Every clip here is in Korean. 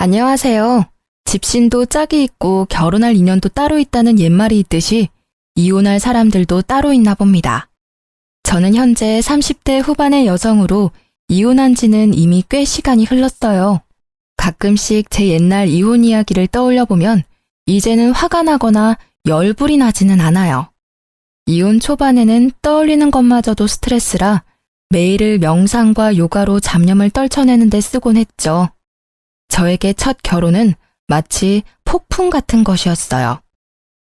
안녕하세요. 집신도 짝이 있고 결혼할 인연도 따로 있다는 옛말이 있듯이 이혼할 사람들도 따로 있나 봅니다. 저는 현재 30대 후반의 여성으로 이혼한 지는 이미 꽤 시간이 흘렀어요. 가끔씩 제 옛날 이혼 이야기를 떠올려 보면 이제는 화가 나거나 열불이 나지는 않아요. 이혼 초반에는 떠올리는 것마저도 스트레스라 매일을 명상과 요가로 잡념을 떨쳐내는 데 쓰곤 했죠. 저에게 첫 결혼은 마치 폭풍 같은 것이었어요.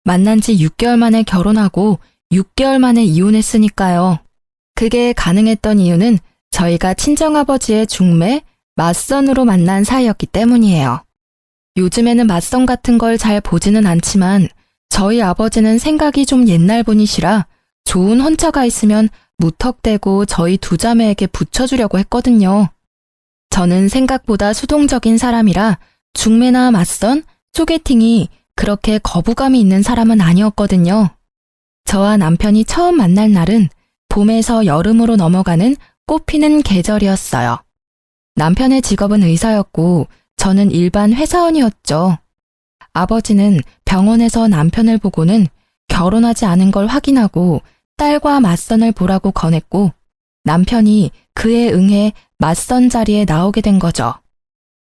만난 지 6개월 만에 결혼하고 6개월 만에 이혼했으니까요. 그게 가능했던 이유는 저희가 친정아버지의 중매, 맞선으로 만난 사이였기 때문이에요. 요즘에는 맞선 같은 걸 잘 보지는 않지만 저희 아버지는 생각이 좀 옛날 분이시라 좋은 혼처가 있으면 무턱대고 저희 두 자매에게 붙여주려고 했거든요. 저는 생각보다 수동적인 사람이라 중매나 맞선, 소개팅이 그렇게 거부감이 있는 사람은 아니었거든요. 저와 남편이 처음 만날 날은 봄에서 여름으로 넘어가는 꽃피는 계절이었어요. 남편의 직업은 의사였고 저는 일반 회사원이었죠. 아버지는 병원에서 남편을 보고는 결혼하지 않은 걸 확인하고 딸과 맞선을 보라고 권했고 남편이 그에 응해 맞선 자리에 나오게 된 거죠.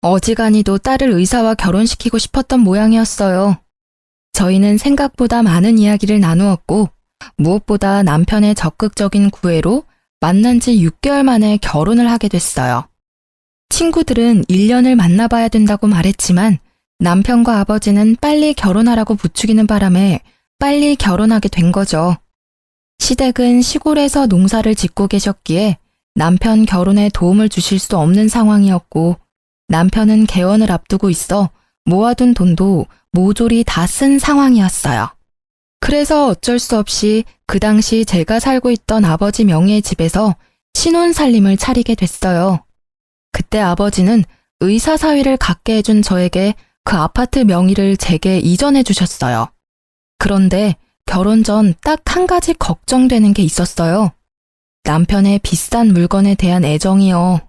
어지간히도 딸을 의사와 결혼시키고 싶었던 모양이었어요. 저희는 생각보다 많은 이야기를 나누었고 무엇보다 남편의 적극적인 구애로 만난 지 6개월 만에 결혼을 하게 됐어요. 친구들은 1년을 만나봐야 된다고 말했지만 남편과 아버지는 빨리 결혼하라고 부추기는 바람에 빨리 결혼하게 된 거죠. 시댁은 시골에서 농사를 짓고 계셨기에 남편 결혼에 도움을 주실 수 없는 상황이었고 남편은 개원을 앞두고 있어 모아둔 돈도 모조리 다 쓴 상황이었어요. 그래서 어쩔 수 없이 그 당시 제가 살고 있던 아버지 명의의 집에서 신혼살림을 차리게 됐어요. 그때 아버지는 의사 사위를 갖게 해준 저에게 그 아파트 명의를 제게 이전해 주셨어요. 그런데 결혼 전 딱 한 가지 걱정되는 게 있었어요. 남편의 비싼 물건에 대한 애정이요.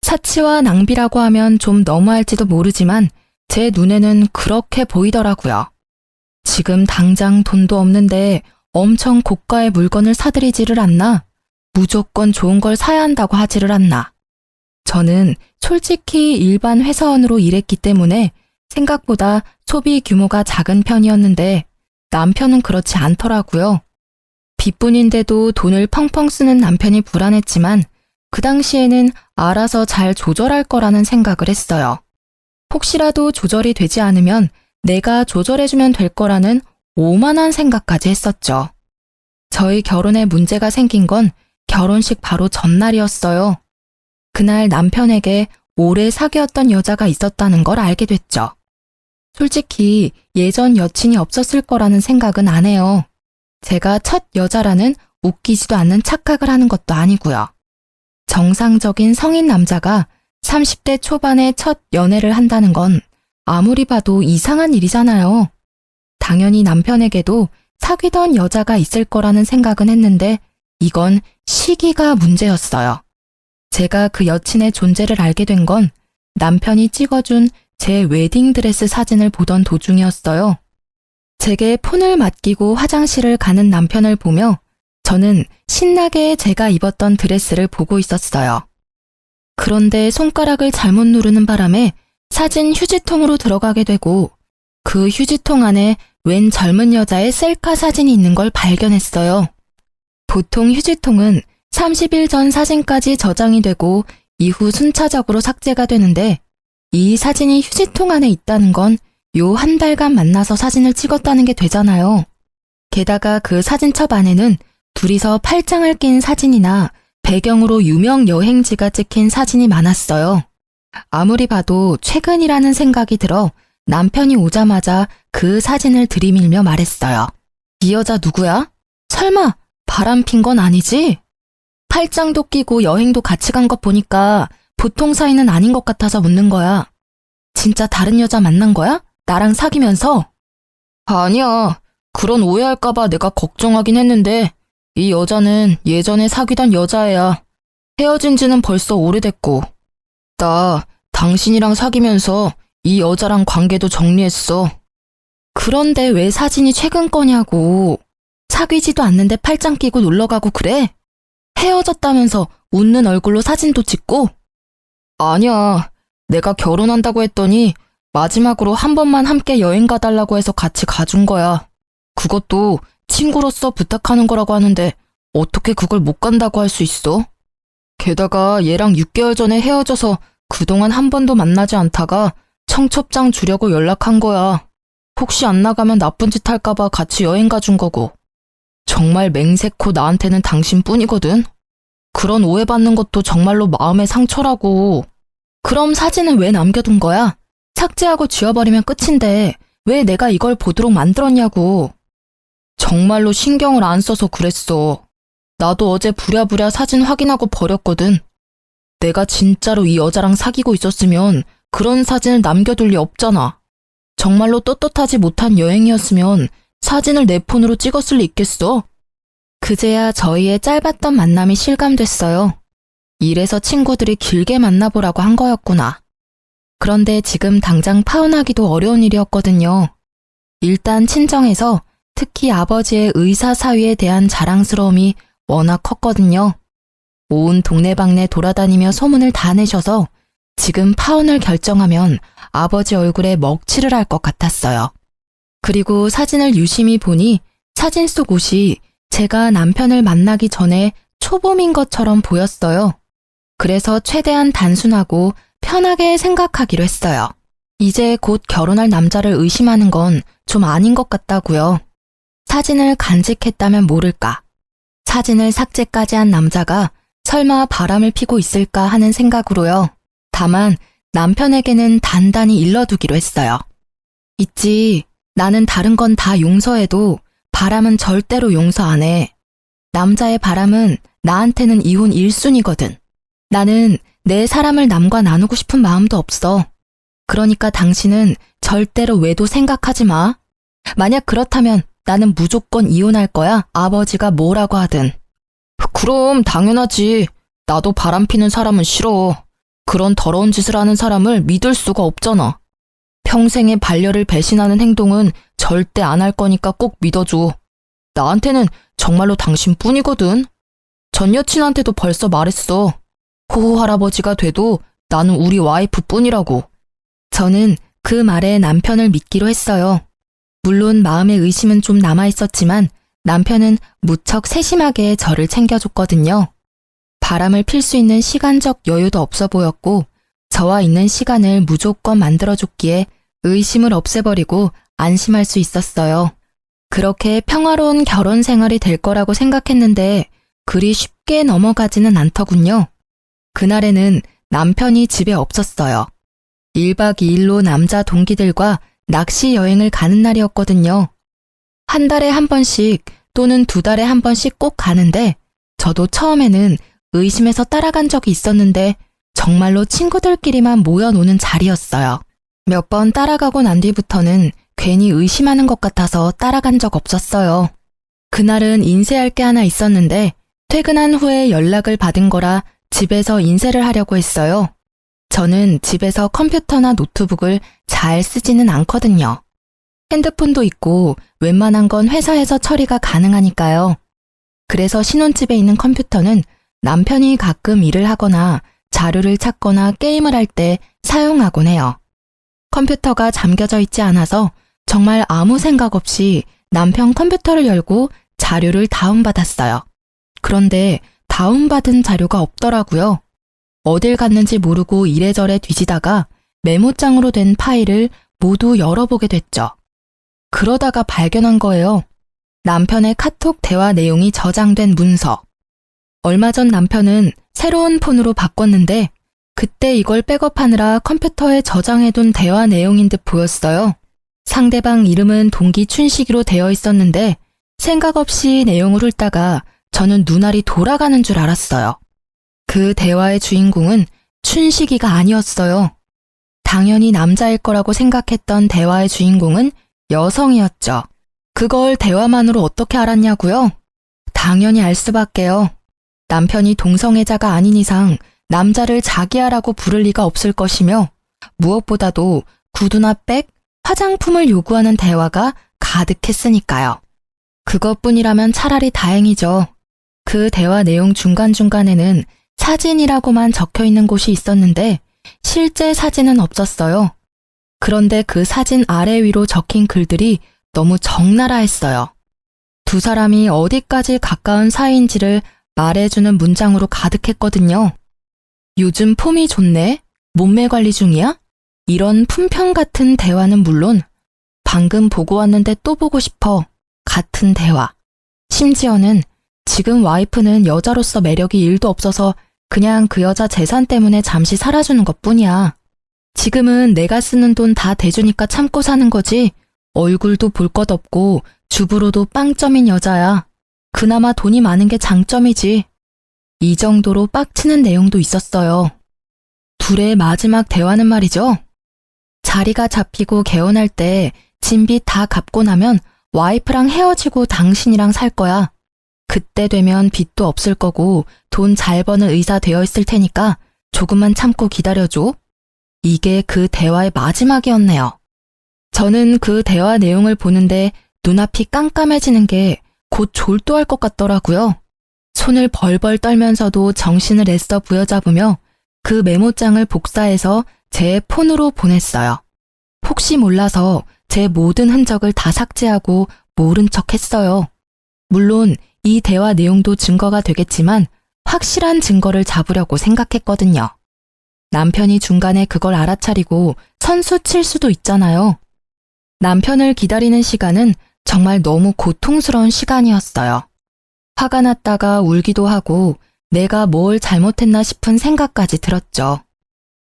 사치와 낭비라고 하면 좀 너무할지도 모르지만 제 눈에는 그렇게 보이더라고요. 지금 당장 돈도 없는데 엄청 고가의 물건을 사들이지를 않나? 무조건 좋은 걸 사야 한다고 하지를 않나? 저는 솔직히 일반 회사원으로 일했기 때문에 생각보다 소비 규모가 작은 편이었는데 남편은 그렇지 않더라고요. 빚뿐인데도 돈을 펑펑 쓰는 남편이 불안했지만 그 당시에는 알아서 잘 조절할 거라는 생각을 했어요. 혹시라도 조절이 되지 않으면 내가 조절해주면 될 거라는 오만한 생각까지 했었죠. 저희 결혼에 문제가 생긴 건 결혼식 바로 전날이었어요. 그날 남편에게 오래 사귀었던 여자가 있었다는 걸 알게 됐죠. 솔직히 예전 여친이 없었을 거라는 생각은 안 해요. 제가 첫 여자라는 웃기지도 않는 착각을 하는 것도 아니고요. 정상적인 성인 남자가 30대 초반에 첫 연애를 한다는 건 아무리 봐도 이상한 일이잖아요. 당연히 남편에게도 사귀던 여자가 있을 거라는 생각은 했는데 이건 시기가 문제였어요. 제가 그 여친의 존재를 알게 된 건 남편이 찍어준 제 웨딩드레스 사진을 보던 도중이었어요. 제게 폰을 맡기고 화장실을 가는 남편을 보며 저는 신나게 제가 입었던 드레스를 보고 있었어요. 그런데 손가락을 잘못 누르는 바람에 사진 휴지통으로 들어가게 되고 그 휴지통 안에 웬 젊은 여자의 셀카 사진이 있는 걸 발견했어요. 보통 휴지통은 30일 전 사진까지 저장이 되고 이후 순차적으로 삭제가 되는데 이 사진이 휴지통 안에 있다는 건 요 한 달간 만나서 사진을 찍었다는 게 되잖아요. 게다가 그 사진첩 안에는 둘이서 팔짱을 낀 사진이나 배경으로 유명 여행지가 찍힌 사진이 많았어요. 아무리 봐도 최근이라는 생각이 들어 남편이 오자마자 그 사진을 들이밀며 말했어요. 이 여자 누구야? 설마 바람핀 건 아니지? 팔짱도 끼고 여행도 같이 간 것 보니까 보통 사이는 아닌 것 같아서 묻는 거야. 진짜 다른 여자 만난 거야? 나랑 사귀면서? 아니야. 그런 오해할까봐 내가 걱정하긴 했는데 이 여자는 예전에 사귀던 여자애야. 헤어진 지는 벌써 오래됐고. 나 당신이랑 사귀면서 이 여자랑 관계도 정리했어. 그런데 왜 사진이 최근 거냐고. 사귀지도 않는데 팔짱 끼고 놀러가고 그래? 헤어졌다면서 웃는 얼굴로 사진도 찍고? 아니야. 내가 결혼한다고 했더니 마지막으로 한 번만 함께 여행 가달라고 해서 같이 가준 거야. 그것도 친구로서 부탁하는 거라고 하는데 어떻게 그걸 못 간다고 할 수 있어? 게다가 얘랑 6개월 전에 헤어져서 그동안 한 번도 만나지 않다가 청첩장 주려고 연락한 거야. 혹시 안 나가면 나쁜 짓 할까봐 같이 여행 가준 거고. 정말 맹세코 나한테는 당신뿐이거든. 그런 오해받는 것도 정말로 마음의 상처라고. 그럼 사진은 왜 남겨둔 거야? 삭제하고 지워버리면 끝인데 왜 내가 이걸 보도록 만들었냐고. 정말로 신경을 안 써서 그랬어. 나도 어제 부랴부랴 사진 확인하고 버렸거든. 내가 진짜로 이 여자랑 사귀고 있었으면 그런 사진을 남겨둘 리 없잖아. 정말로 떳떳하지 못한 여행이었으면 사진을 내 폰으로 찍었을 리 있겠어? 그제야 저희의 짧았던 만남이 실감됐어요. 이래서 친구들이 길게 만나보라고 한 거였구나. 그런데 지금 당장 파혼하기도 어려운 일이었거든요. 일단 친정에서 특히 아버지의 의사 사위에 대한 자랑스러움이 워낙 컸거든요. 온 동네방네 돌아다니며 소문을 다 내셔서 지금 파혼을 결정하면 아버지 얼굴에 먹칠을 할 것 같았어요. 그리고 사진을 유심히 보니 사진 속 옷이 제가 남편을 만나기 전에 초봄인 것처럼 보였어요. 그래서 최대한 단순하고 편하게 생각하기로 했어요. 이제 곧 결혼할 남자를 의심하는 건 좀 아닌 것 같다고요. 사진을 간직했다면 모를까. 사진을 삭제까지 한 남자가 설마 바람을 피고 있을까 하는 생각으로요. 다만 남편에게는 단단히 일러두기로 했어요. 있지, 나는 다른 건 다 용서해도 바람은 절대로 용서 안 해. 남자의 바람은 나한테는 이혼 1순위거든. 나는 내 사람을 남과 나누고 싶은 마음도 없어. 그러니까 당신은 절대로 외도 생각하지 마. 만약 그렇다면 나는 무조건 이혼할 거야. 아버지가 뭐라고 하든. 그럼 당연하지. 나도 바람 피는 사람은 싫어. 그런 더러운 짓을 하는 사람을 믿을 수가 없잖아. 평생의 반려를 배신하는 행동은 절대 안 할 거니까 꼭 믿어줘. 나한테는 정말로 당신뿐이거든. 전 여친한테도 벌써 말했어. 호호 할아버지가 돼도 나는 우리 와이프뿐이라고. 저는 그 말에 남편을 믿기로 했어요. 물론 마음의 의심은 좀 남아있었지만 남편은 무척 세심하게 저를 챙겨줬거든요. 바람을 필 수 있는 시간적 여유도 없어 보였고 저와 있는 시간을 무조건 만들어줬기에 의심을 없애버리고 안심할 수 있었어요. 그렇게 평화로운 결혼 생활이 될 거라고 생각했는데 그리 쉽게 넘어가지는 않더군요. 그날에는 남편이 집에 없었어요. 1박 2일로 남자 동기들과 낚시 여행을 가는 날이었거든요. 한 달에 한 번씩 또는 2달에 한 번씩 꼭 가는데 저도 처음에는 의심해서 따라간 적이 있었는데 정말로 친구들끼리만 모여 노는 자리였어요. 몇 번 따라가고 난 뒤부터는 괜히 의심하는 것 같아서 따라간 적 없었어요. 그날은 인쇄할 게 하나 있었는데 퇴근한 후에 연락을 받은 거라 집에서 인쇄를 하려고 했어요. 저는 집에서 컴퓨터나 노트북을 잘 쓰지는 않거든요. 핸드폰도 있고 웬만한 건 회사에서 처리가 가능하니까요. 그래서 신혼집에 있는 컴퓨터는 남편이 가끔 일을 하거나 자료를 찾거나 게임을 할 때 사용하곤 해요. 컴퓨터가 잠겨져 있지 않아서 정말 아무 생각 없이 남편 컴퓨터를 열고 자료를 다운받았어요. 그런데 다운받은 자료가 없더라고요. 어딜 갔는지 모르고 이래저래 뒤지다가 메모장으로 된 파일을 모두 열어보게 됐죠. 그러다가 발견한 거예요. 남편의 카톡 대화 내용이 저장된 문서. 얼마 전 남편은 새로운 폰으로 바꿨는데 그때 이걸 백업하느라 컴퓨터에 저장해둔 대화 내용인 듯 보였어요. 상대방 이름은 동기 춘식이로 되어 있었는데 생각 없이 내용을 훑다가 저는 눈알이 돌아가는 줄 알았어요. 그 대화의 주인공은 춘식이가 아니었어요. 당연히 남자일 거라고 생각했던 대화의 주인공은 여성이었죠. 그걸 대화만으로 어떻게 알았냐고요? 당연히 알 수밖에요. 남편이 동성애자가 아닌 이상 남자를 자기야라고 부를 리가 없을 것이며 무엇보다도 구두나 백, 화장품을 요구하는 대화가 가득했으니까요. 그것뿐이라면 차라리 다행이죠. 그 대화 내용 중간중간에는 사진이라고만 적혀 있는 곳이 있었는데 실제 사진은 없었어요. 그런데 그 사진 아래 위로 적힌 글들이 너무 적나라 했어요. 두 사람이 어디까지 가까운 사이인지를 말해주는 문장으로 가득했거든요. 요즘 폼이 좋네? 몸매 관리 중이야? 이런 품평 같은 대화는 물론 방금 보고 왔는데 또 보고 싶어 같은 대화. 심지어는 지금 와이프는 여자로서 매력이 1도 없어서 그냥 그 여자 재산 때문에 잠시 살아주는 것뿐이야. 지금은 내가 쓰는 돈 다 대주니까 참고 사는 거지. 얼굴도 볼 것 없고 주부로도 빵점인 여자야. 그나마 돈이 많은 게 장점이지. 이 정도로 빡치는 내용도 있었어요. 둘의 마지막 대화는 말이죠. 자리가 잡히고 개원할 때 진빚 다 갚고 나면 와이프랑 헤어지고 당신이랑 살 거야. 그때 되면 빚도 없을 거고 돈 잘 버는 의사 되어 있을 테니까 조금만 참고 기다려줘. 이게 그 대화의 마지막이었네요. 저는 그 대화 내용을 보는데 눈앞이 깜깜해지는 게 곧 졸도할 것 같더라고요. 손을 벌벌 떨면서도 정신을 애써 부여잡으며 그 메모장을 복사해서 제 폰으로 보냈어요. 혹시 몰라서 제 모든 흔적을 다 삭제하고 모른 척 했어요. 물론 이 대화 내용도 증거가 되겠지만 확실한 증거를 잡으려고 생각했거든요. 남편이 중간에 그걸 알아차리고 선수 칠 수도 있잖아요. 남편을 기다리는 시간은 정말 너무 고통스러운 시간이었어요. 화가 났다가 울기도 하고 내가 뭘 잘못했나 싶은 생각까지 들었죠.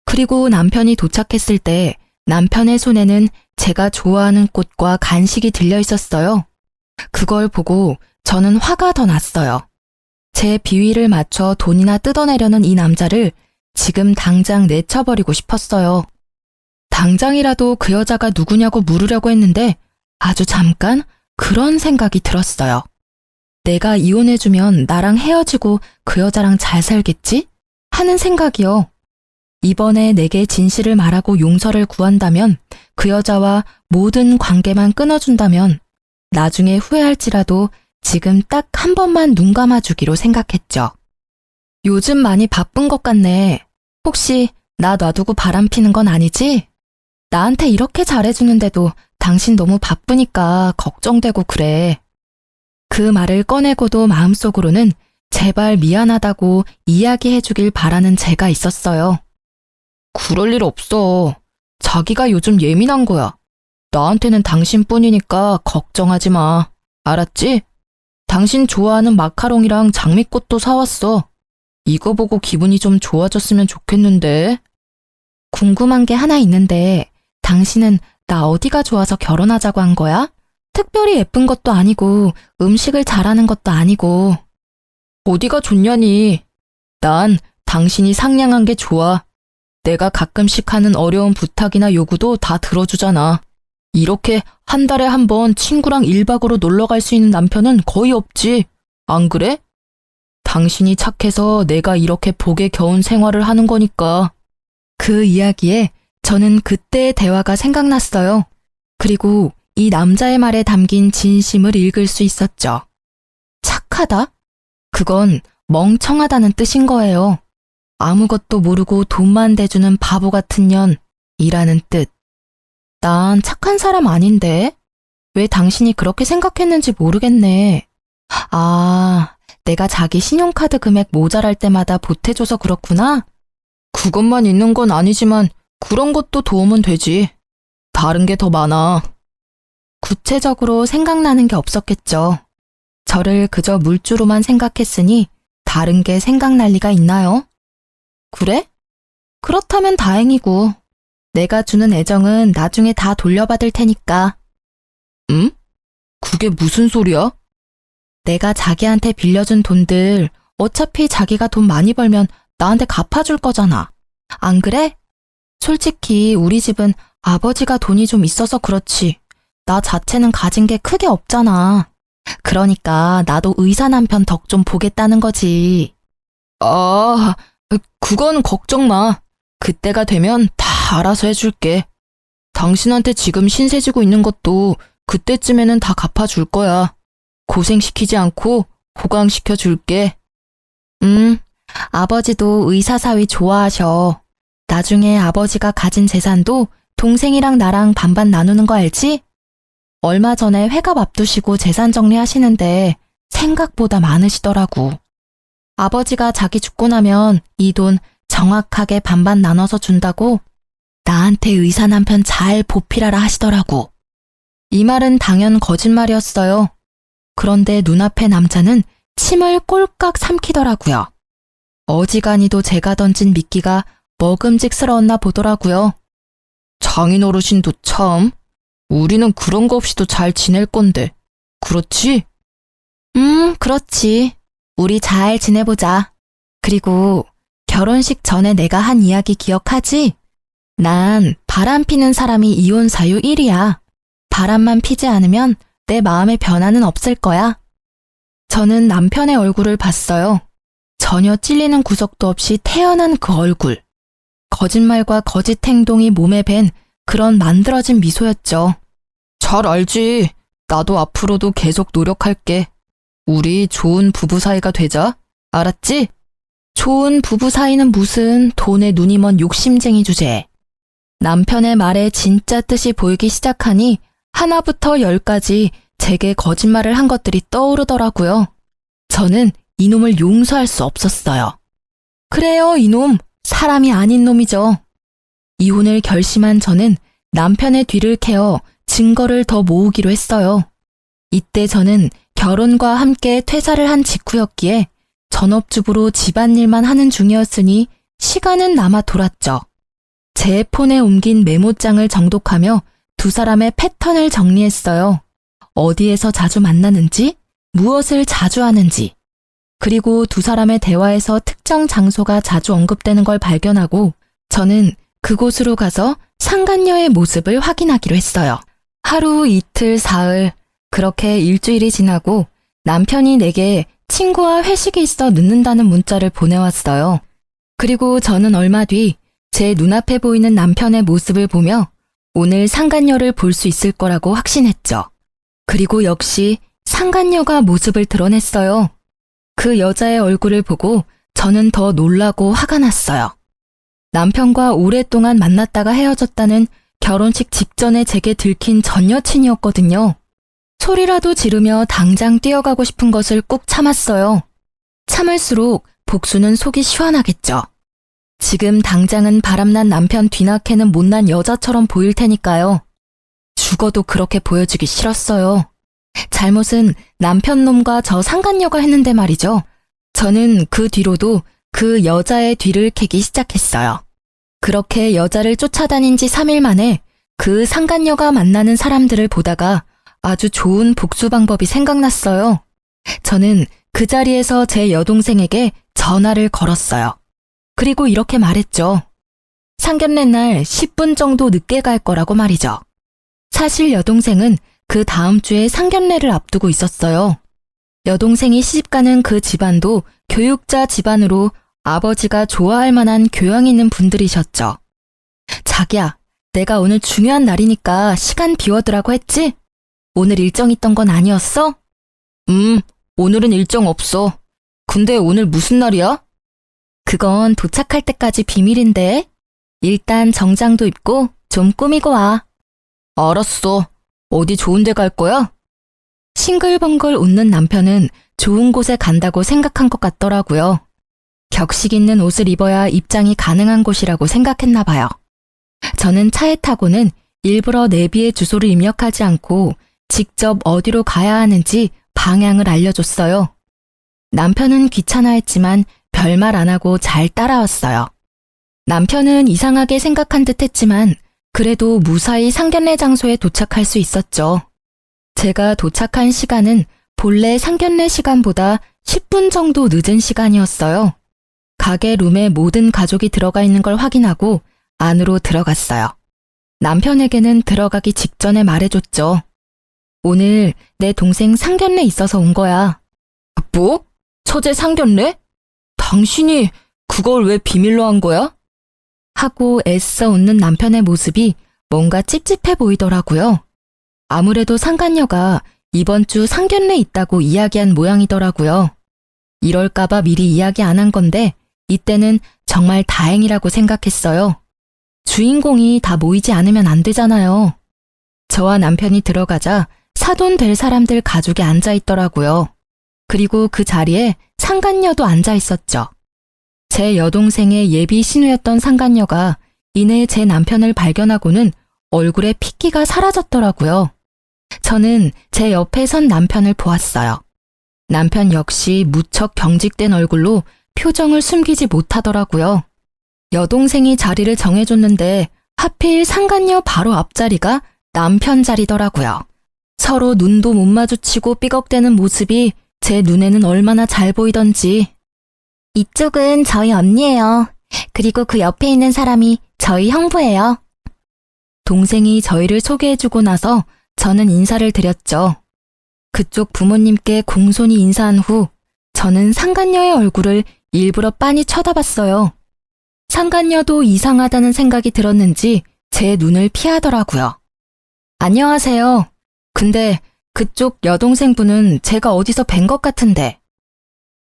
그리고 남편이 도착했을 때 남편의 손에는 제가 좋아하는 꽃과 간식이 들려 있었어요. 그걸 보고 저는 화가 더 났어요. 제 비위를 맞춰 돈이나 뜯어내려는 이 남자를 지금 당장 내쳐버리고 싶었어요. 당장이라도 그 여자가 누구냐고 물으려고 했는데 아주 잠깐 그런 생각이 들었어요. 내가 이혼해주면 나랑 헤어지고 그 여자랑 잘 살겠지? 하는 생각이요. 이번에 내게 진실을 말하고 용서를 구한다면, 그 여자와 모든 관계만 끊어준다면 나중에 후회할지라도 지금 딱 한 번만 눈 감아주기로 생각했죠. 요즘 많이 바쁜 것 같네. 혹시 나 놔두고 바람 피는 건 아니지? 나한테 이렇게 잘해주는데도 당신 너무 바쁘니까 걱정되고 그래. 그 말을 꺼내고도 마음속으로는 제발 미안하다고 이야기해주길 바라는 제가 있었어요. 그럴 일 없어. 자기가 요즘 예민한 거야. 나한테는 당신뿐이니까 걱정하지 마. 알았지? 당신 좋아하는 마카롱이랑 장미꽃도 사왔어. 이거 보고 기분이 좀 좋아졌으면 좋겠는데. 궁금한 게 하나 있는데 당신은 나 어디가 좋아서 결혼하자고 한 거야? 특별히 예쁜 것도 아니고 음식을 잘하는 것도 아니고. 어디가 좋냐니. 난 당신이 상냥한 게 좋아. 내가 가끔씩 하는 어려운 부탁이나 요구도 다 들어주잖아. 이렇게 한 달에 한 번 친구랑 1박으로 놀러 갈 수 있는 남편은 거의 없지. 안 그래? 당신이 착해서 내가 이렇게 복에 겨운 생활을 하는 거니까. 그 이야기에 저는 그때의 대화가 생각났어요. 그리고 이 남자의 말에 담긴 진심을 읽을 수 있었죠. 착하다? 그건 멍청하다는 뜻인 거예요. 아무것도 모르고 돈만 대주는 바보 같은 년이라는 뜻. 난 착한 사람 아닌데? 왜 당신이 그렇게 생각했는지 모르겠네. 아, 내가 자기 신용카드 금액 모자랄 때마다 보태줘서 그렇구나? 그것만 있는 건 아니지만 그런 것도 도움은 되지. 다른 게 더 많아. 구체적으로 생각나는 게 없었겠죠. 저를 그저 물주로만 생각했으니 다른 게 생각날 리가 있나요? 그래? 그렇다면 다행이고. 내가 주는 애정은 나중에 다 돌려받을 테니까. 응? 그게 무슨 소리야? 내가 자기한테 빌려준 돈들 어차피 자기가 돈 많이 벌면 나한테 갚아줄 거잖아. 안 그래? 솔직히 우리 집은 아버지가 돈이 좀 있어서 그렇지. 나 자체는 가진 게 크게 없잖아. 그러니까 나도 의사 남편 덕 좀 보겠다는 거지. 아, 그건 걱정 마. 그때가 되면 다 알아서 해줄게. 당신한테 지금 신세 지고 있는 것도 그때쯤에는 다 갚아줄 거야. 고생시키지 않고 호강시켜 줄게. 아버지도 의사사위 좋아하셔. 나중에 아버지가 가진 재산도 동생이랑 나랑 반반 나누는 거 알지? 얼마 전에 회갑 앞두시고 재산 정리하시는데 생각보다 많으시더라고. 아버지가 자기 죽고 나면 이 돈 정확하게 반반 나눠서 준다고 나한테 의사 남편 잘 보필하라 하시더라고. 이 말은 당연 거짓말이었어요. 그런데 눈앞의 남자는 침을 꼴깍 삼키더라고요. 어지간히도 제가 던진 미끼가 먹음직스러웠나 보더라고요. 장인어르신도 참, 우리는 그런 거 없이도 잘 지낼 건데, 그렇지? 그렇지. 우리 잘 지내보자. 그리고 결혼식 전에 내가 한 이야기 기억하지? 난 바람 피는 사람이 이혼 사유 1위야. 바람만 피지 않으면 내 마음의 변화는 없을 거야. 저는 남편의 얼굴을 봤어요. 전혀 찔리는 구석도 없이 태연한 그 얼굴. 거짓말과 거짓 행동이 몸에 밴 그런 만들어진 미소였죠. 잘 알지. 나도 앞으로도 계속 노력할게. 우리 좋은 부부 사이가 되자. 알았지? 좋은 부부 사이는 무슨 돈에 눈이 먼 욕심쟁이 주제에. 남편의 말에 진짜 뜻이 보이기 시작하니 하나부터 10까지 제게 거짓말을 한 것들이 떠오르더라고요. 저는 이놈을 용서할 수 없었어요. 그래요, 이놈. 사람이 아닌 놈이죠. 이혼을 결심한 저는 남편의 뒤를 캐어 증거를 더 모으기로 했어요. 이때 저는 결혼과 함께 퇴사를 한 직후였기에 전업주부로 집안일만 하는 중이었으니 시간은 남아 돌았죠. 제 폰에 옮긴 메모장을 정독하며 두 사람의 패턴을 정리했어요. 어디에서 자주 만나는지, 무엇을 자주 하는지, 그리고 두 사람의 대화에서 특정 장소가 자주 언급되는 걸 발견하고 저는 그곳으로 가서 상간녀의 모습을 확인하기로 했어요. 하루, 이틀, 사흘, 그렇게 일주일이 지나고 남편이 내게 친구와 회식이 있어 늦는다는 문자를 보내왔어요. 그리고 저는 얼마 뒤 제 눈앞에 보이는 남편의 모습을 보며 오늘 상간녀를 볼 수 있을 거라고 확신했죠. 그리고 역시 상간녀가 모습을 드러냈어요. 그 여자의 얼굴을 보고 저는 더 놀라고 화가 났어요. 남편과 오랫동안 만났다가 헤어졌다는 결혼식 직전에 제게 들킨 전 여친이었거든요. 소리라도 지르며 당장 뛰어가고 싶은 것을 꾹 참았어요. 참을수록 복수는 속이 시원하겠죠. 지금 당장은 바람난 남편 뒤나캐는 못난 여자처럼 보일 테니까요. 죽어도 그렇게 보여주기 싫었어요. 잘못은 남편 놈과 저 상간녀가 했는데 말이죠. 저는 그 뒤로도 그 여자의 뒤를 캐기 시작했어요. 그렇게 여자를 쫓아다닌 지 3일 만에 그 상간녀가 만나는 사람들을 보다가 아주 좋은 복수 방법이 생각났어요. 저는 그 자리에서 제 여동생에게 전화를 걸었어요. 그리고 이렇게 말했죠. 상견례 날 10분 정도 늦게 갈 거라고 말이죠. 사실 여동생은 그 다음 주에 상견례를 앞두고 있었어요. 여동생이 시집가는 그 집안도 교육자 집안으로 아버지가 좋아할 만한 교양 있는 분들이셨죠. 자기야, 내가 오늘 중요한 날이니까 시간 비워두라고 했지? 오늘 일정 있던 건 아니었어? 오늘은 일정 없어. 근데 오늘 무슨 날이야? 그건 도착할 때까지 비밀인데. 일단 정장도 입고 좀 꾸미고 와. 알았어. 어디 좋은 데 갈 거야? 싱글벙글 웃는 남편은 좋은 곳에 간다고 생각한 것 같더라고요. 격식 있는 옷을 입어야 입장이 가능한 곳이라고 생각했나 봐요. 저는 차에 타고는 일부러 내비의 주소를 입력하지 않고 직접 어디로 가야 하는지 방향을 알려줬어요. 남편은 귀찮아했지만 별말 안 하고 잘 따라왔어요. 남편은 이상하게 생각한 듯 했지만 그래도 무사히 상견례 장소에 도착할 수 있었죠. 제가 도착한 시간은 본래 상견례 시간보다 10분 정도 늦은 시간이었어요. 가게 룸에 모든 가족이 들어가 있는 걸 확인하고 안으로 들어갔어요. 남편에게는 들어가기 직전에 말해줬죠. 오늘 내 동생 상견례 있어서 온 거야. 뭐? 처제 상견례? 당신이 그걸 왜 비밀로 한 거야? 하고 애써 웃는 남편의 모습이 뭔가 찝찝해 보이더라고요. 아무래도 상간녀가 이번 주 상견례 있다고 이야기한 모양이더라고요. 이럴까봐 미리 이야기 안 한 건데 이때는 정말 다행이라고 생각했어요. 주인공이 다 모이지 않으면 안 되잖아요. 저와 남편이 들어가자 사돈 될 사람들 가족이 앉아 있더라고요. 그리고 그 자리에 상간녀도 앉아 있었죠. 제 여동생의 예비 신우였던 상간녀가 이내 제 남편을 발견하고는 얼굴에 핏기가 사라졌더라고요. 저는 제 옆에 선 남편을 보았어요. 남편 역시 무척 경직된 얼굴로 표정을 숨기지 못하더라고요. 여동생이 자리를 정해줬는데 하필 상간녀 바로 앞자리가 남편 자리더라고요. 서로 눈도 못 마주치고 삐걱대는 모습이 제 눈에는 얼마나 잘 보이던지. 이쪽은 저희 언니예요. 그리고 그 옆에 있는 사람이 저희 형부예요. 동생이 저희를 소개해주고 나서 저는 인사를 드렸죠. 그쪽 부모님께 공손히 인사한 후 저는 상간녀의 얼굴을 일부러 빤히 쳐다봤어요. 상간녀도 이상하다는 생각이 들었는지 제 눈을 피하더라고요. 안녕하세요. 근데 그쪽 여동생분은 제가 어디서 뵌 것 같은데.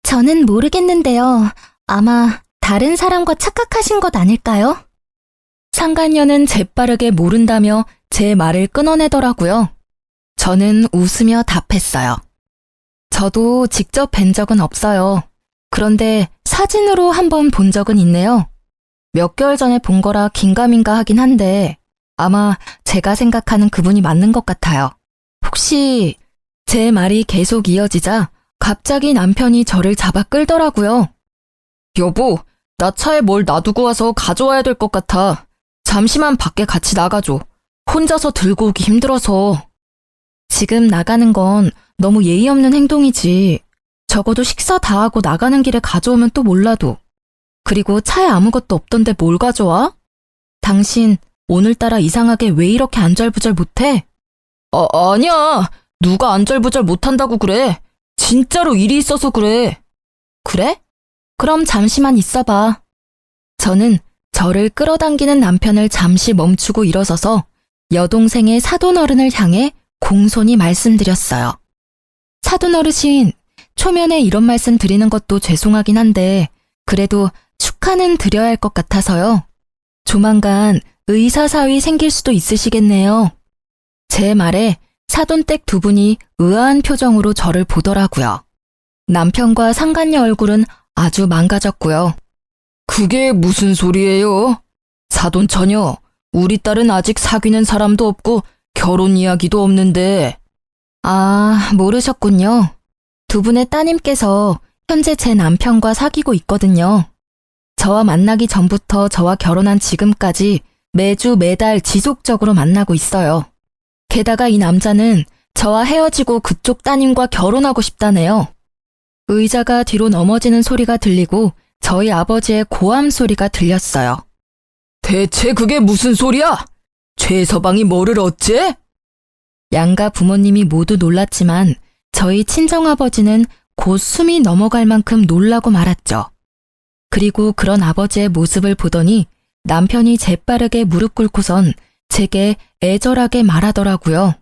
저는 모르겠는데요. 아마 다른 사람과 착각하신 것 아닐까요? 상간녀는 재빠르게 모른다며 제 말을 끊어내더라고요. 저는 웃으며 답했어요. 저도 직접 뵌 적은 없어요. 그런데 사진으로 한번 본 적은 있네요. 몇 개월 전에 본 거라 긴가민가 하긴 한데 아마 제가 생각하는 그분이 맞는 것 같아요. 혹시 제 말이 계속 이어지자 갑자기 남편이 저를 잡아 끌더라고요. 여보, 나 차에 뭘 놔두고 와서 가져와야 될 것 같아. 잠시만 밖에 같이 나가줘. 혼자서 들고 오기 힘들어서. 지금 나가는 건 너무 예의 없는 행동이지. 적어도 식사 다 하고 나가는 길에 가져오면 또 몰라도. 그리고 차에 아무것도 없던데 뭘 가져와? 당신 오늘따라 이상하게 왜 이렇게 안절부절 못해? 아니야. 누가 안절부절 못한다고 그래. 진짜로 일이 있어서 그래. 그래? 그럼 잠시만 있어봐. 저는 저를 끌어당기는 남편을 잠시 멈추고 일어서서 여동생의 사돈어른을 향해 공손히 말씀드렸어요. 사돈어르신, 초면에 이런 말씀 드리는 것도 죄송하긴 한데 그래도 축하는 드려야 할 것 같아서요. 조만간 의사사위 생길 수도 있으시겠네요. 제 말에 사돈댁 두 분이 의아한 표정으로 저를 보더라고요. 남편과 상간녀 얼굴은 아주 망가졌고요. 그게 무슨 소리예요? 사돈처녀, 우리 딸은 아직 사귀는 사람도 없고 결혼 이야기도 없는데. 아, 모르셨군요. 두 분의 따님께서 현재 제 남편과 사귀고 있거든요. 저와 만나기 전부터 저와 결혼한 지금까지 매주 매달 지속적으로 만나고 있어요. 게다가 이 남자는 저와 헤어지고 그쪽 따님과 결혼하고 싶다네요. 의자가 뒤로 넘어지는 소리가 들리고 저희 아버지의 고함 소리가 들렸어요. 대체 그게 무슨 소리야? 최서방이 뭐를 어째? 양가 부모님이 모두 놀랐지만 저희 친정아버지는 곧 숨이 넘어갈 만큼 놀라고 말았죠. 그리고 그런 아버지의 모습을 보더니 남편이 재빠르게 무릎 꿇고선 제게 애절하게 말하더라고요.